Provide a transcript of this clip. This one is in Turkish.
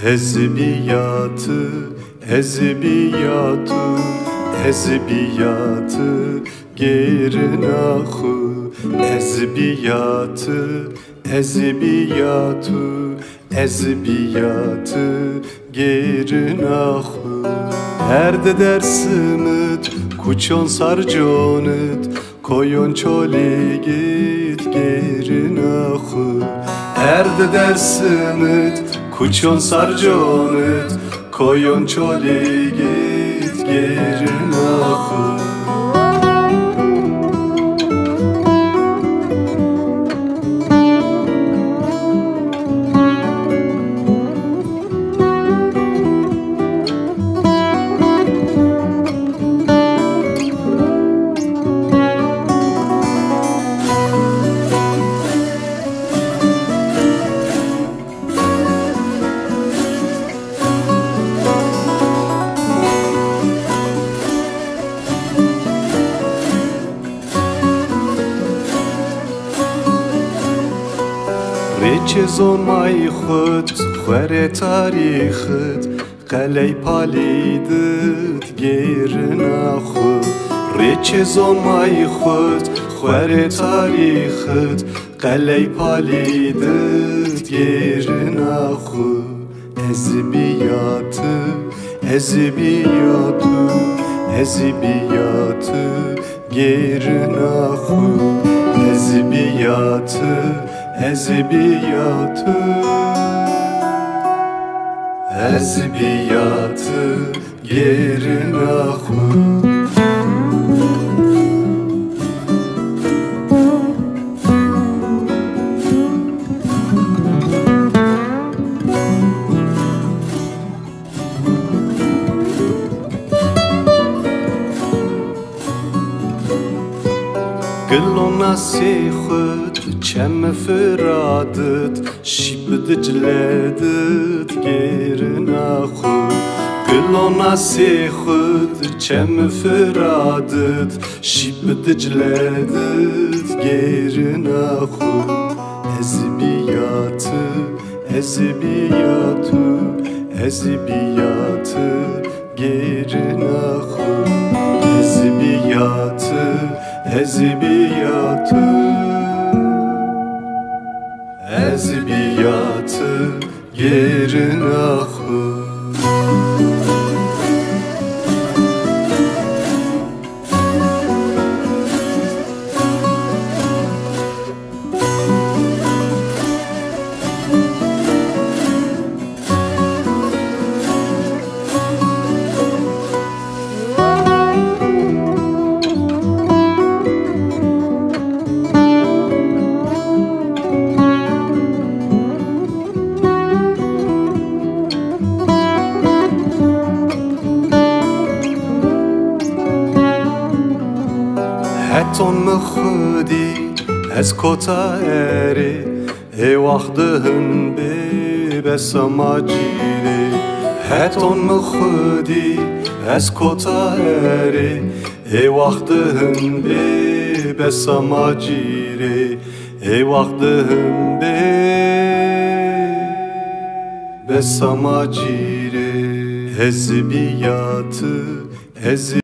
Ezbiyatı, ezbiyatı, ezbiyatı gerin ahı. Ezbiyatı, ezbiyatı, ezbiyatı gerin ahı. Erde dersimit, kuçon sarconit, koyon çoli git gerin ahı. Erde dersimit, kuçon sarconit, koyon çoli git gerin ahı. Reçezon mayxıt, xwere tarixit, qeley palidit gerin axı. Reçezon mayxıt, xwere tarixit, qeley palidit gerin axı. Ezbiyatı, ezbiyatı, ezbiyatı gerin axı. Ezbiyatı, ezbiyatı, ezbiyatı gerin ahı. Gılon nasihit, çem firadit, şib dicledit gerin ahı. Gılon nasihit, çem firadit, şib dicledit gerin ahı. Ezbiyatı, ezbiyatı, ezbiyatı gerin ahı. Ezbiyatı, ezbiyatı, ezbiyatı gerin ahı. Heton mıxdi ez kota eri, ey vaxtın be besamaciri. Heton mıxdi ez kota eri, ey vaxtın be besamaciri. Ey vaxtın be besamaciri. Ezbiyatı, ezbiyatı.